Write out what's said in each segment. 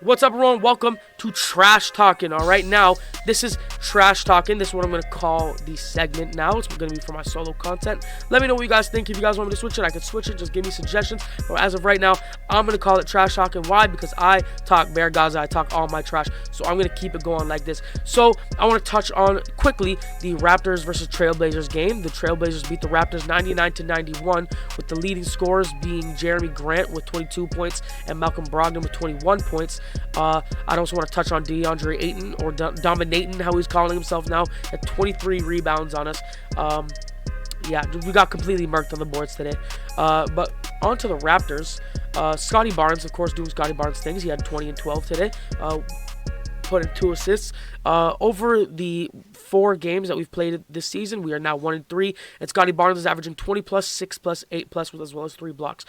What's up, everyone? Welcome to Trash Talkin'. All right, now this is Trash Talkin'. This is what I'm going to call the segment now. It's going to be for my solo content. Let me know what you guys think. If you guys want me to switch it, I can switch it. Just give me suggestions. But as of right now, I'm going to call it Trash Talkin'. Why? Because I talk Bear Gaza. I talk all my trash. So I'm going to keep it going like this. So I want to touch on quickly the Raptors versus Trailblazers game. The Trailblazers beat the Raptors 99-91, with the leading scorers being Jeremy Grant with 22 points and Malcolm Brogdon with 21 points. I also want to touch on DeAndre Ayton, or Dominatin', how he's calling himself now, at 23 rebounds on us. Yeah, we got completely murked on the boards today. But on to the Raptors. Scotty Barnes, of course, doing Scotty Barnes things. He had 20 and 12 today. Put in 2 assists. Over the 4 games that we've played this season, we are now 1-3. And Scotty Barnes is averaging 20 plus, 6 plus, 8 plus, as well as 3 blocks.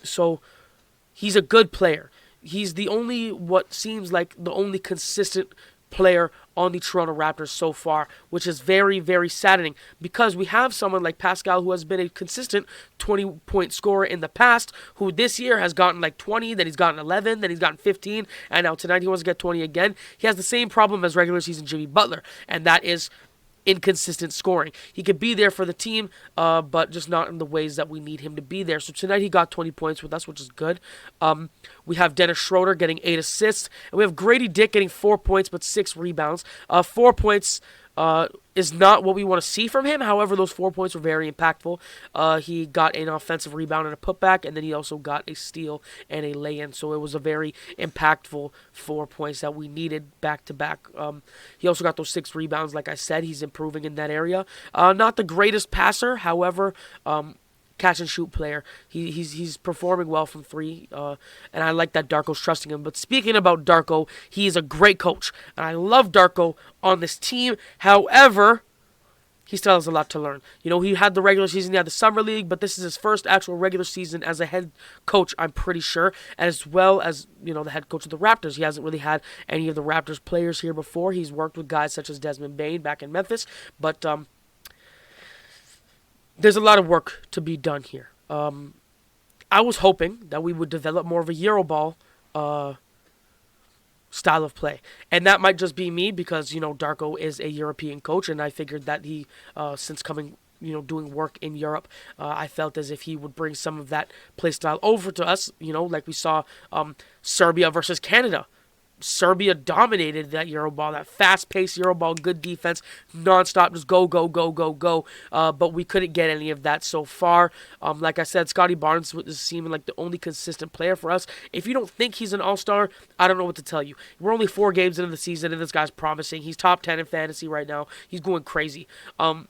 So he's a good player. He's what seems like the only consistent player on the Toronto Raptors so far, which is very, very saddening, because we have someone like Pascal, who has been a consistent 20-point scorer in the past, who this year has gotten like 20, then he's gotten 11, then he's gotten 15, and now tonight he wants to get 20 again. He has the same problem as regular season Jimmy Butler, and that is inconsistent scoring. He could be there for the team, but just not in the ways that we need him to be there. So tonight he got 20 points with us, which is good. We have Dennis Schroeder getting 8 assists, and we have Grady Dick getting 4 points but 6 rebounds. 4 points is not what we want to see from him. However, those 4 points were very impactful. He got an offensive rebound and a putback, and then he also got a steal and a lay-in. So it was a very impactful 4 points that we needed back-to-back. He also got those 6 rebounds. Like I said, he's improving in that area. Not the greatest passer, however, catch-and-shoot player. He's performing well from 3, and I like that Darko's trusting him. But speaking about Darko, he is a great coach, and I love Darko on this team. However, he still has a lot to learn. You know, he had the regular season, he had the summer league, but this is his first actual regular season as a head coach, I'm pretty sure, as well as, you know, the head coach of the Raptors. He hasn't really had any of the Raptors players here before. He's worked with guys such as Desmond Bane back in Memphis, but there's a lot of work to be done here. I was hoping that we would develop more of a Euroball style of play. And that might just be me because, you know, Darko is a European coach, and I figured that he, since coming, you know, doing work in Europe, I felt as if he would bring some of that play style over to us, you know, like we saw Serbia versus Canada. Serbia dominated that Euroball, that fast-paced Euroball, good defense, nonstop, just go, go, go, go, go. But we couldn't get any of that so far. Like I said, Scotty Barnes is seeming like the only consistent player for us. If you don't think he's an all-star, I don't know what to tell you. We're only 4 games into the season, and this guy's promising. He's top 10 in fantasy right now. He's going crazy. But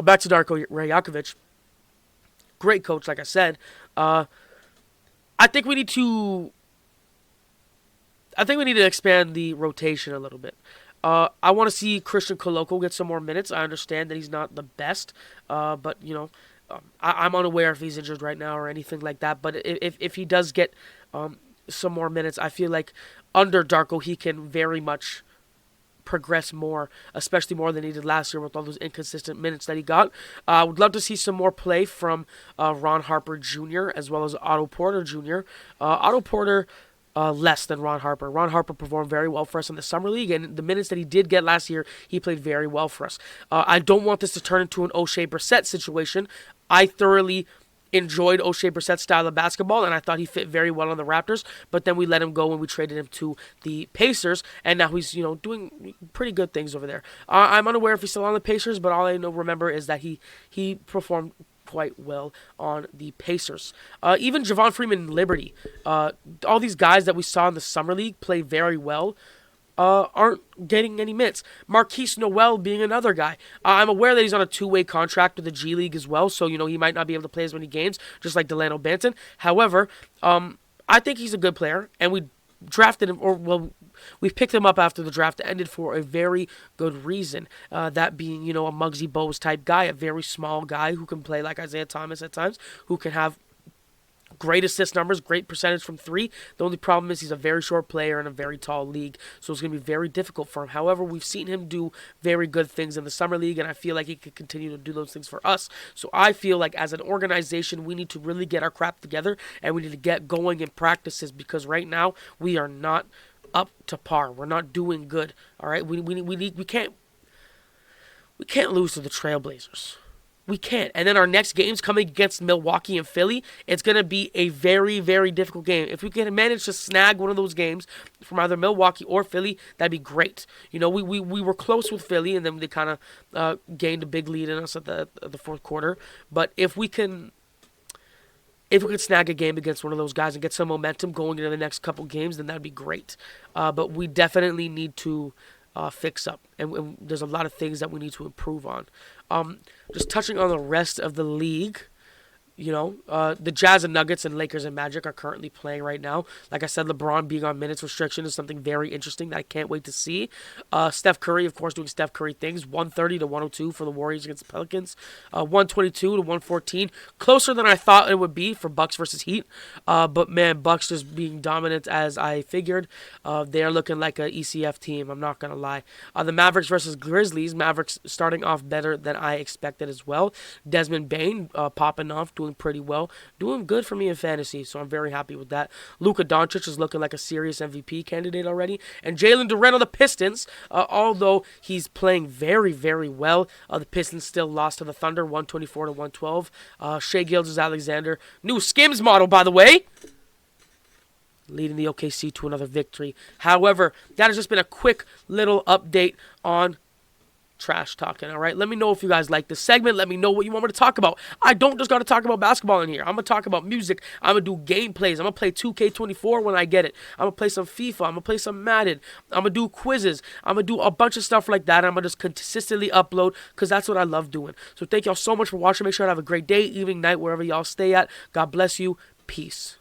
back to Darko Rajakovic. Great coach, like I said. I think we need to expand the rotation a little bit. I want to see Christian Koloko get some more minutes. I understand that he's not the best, but, you know, I'm unaware if he's injured right now or anything like that. But if he does get some more minutes, I feel like under Darko he can very much progress more, especially more than he did last year with all those inconsistent minutes that he got. I would love to see some more play from Ron Harper Jr. as well as Otto Porter Jr. Otto Porter less than Ron Harper. Ron Harper performed very well for us in the Summer League, and the minutes that he did get last year, he played very well for us. I don't want this to turn into an O'Shea Brissett situation. I thoroughly enjoyed O'Shea Brissett's style of basketball, and I thought he fit very well on the Raptors, but then we let him go when we traded him to the Pacers, and now he's, you know, doing pretty good things over there. I'm unaware if he's still on the Pacers, but all I remember is that he performed quite well on the Pacers. Even Javon Freeman and Liberty, all these guys that we saw in the Summer League play very well, aren't getting any minutes. Marquise Noel being another guy. I'm aware that he's on a 2-way contract with the G League as well, so, you know, he might not be able to play as many games, just like Delano Banton. However, I think he's a good player, and we drafted him, we've picked him up after the draft ended for a very good reason. That being, you know, a Muggsy Bogues type guy, a very small guy who can play like Isaiah Thomas at times, who can have great assist numbers, great percentage from three. The only problem is he's a very short player in a very tall league, so it's going to be very difficult for him. However, we've seen him do very good things in the summer league, and I feel like he could continue to do those things for us. So I feel like as an organization, we need to really get our crap together, and we need to get going in practices, because right now we are not up to par. We're not doing good. All right, we can't lose to the Trailblazers. We can't. And then our next game's coming against Milwaukee and Philly. It's going to be a very, very difficult game. If we can manage to snag one of those games from either Milwaukee or Philly, that'd be great. You know, we were close with Philly, and then they kind of gained a big lead in us at the fourth quarter. But if we can snag a game against one of those guys and get some momentum going into the next couple games, then that'd be great. But we definitely need to fix up, and there's a lot of things that we need to improve on. Just touching on the rest of the league, you know, the Jazz and Nuggets and Lakers and Magic are currently playing right now. Like I said, LeBron being on minutes restriction is something very interesting that I can't wait to see. Steph Curry, of course, doing Steph Curry things. 130 to 102 for the Warriors against the Pelicans. 122 to 114. Closer than I thought it would be for Bucks versus Heat. But, man, Bucks just being dominant as I figured. They are looking like an ECF team, I'm not going to lie. The Mavericks versus Grizzlies. Mavericks starting off better than I expected as well. Desmond Bane popping off, doing pretty well, doing good for me in fantasy, so I'm very happy with that. Luka Doncic is looking like a serious MVP candidate already, and Jalen Duren on the Pistons, although he's playing very, very well, the Pistons still lost to the Thunder, 124 to 112. Shai Gilgeous-Alexander, new Skims model, by the way, leading the OKC to another victory. However, that has just been a quick little update on Trash Talking, all right? Let me know if you guys like this segment. Let me know what you want me to talk about. I don't just got to talk about basketball in here. I'm going to talk about music. I'm going to do gameplays. I'm going to play 2K24 when I get it. I'm going to play some FIFA. I'm going to play some Madden. I'm going to do quizzes. I'm going to do a bunch of stuff like that. I'm going to just consistently upload because that's what I love doing. So thank y'all so much for watching. Make sure to have a great day, evening, night, wherever y'all stay at. God bless you. Peace.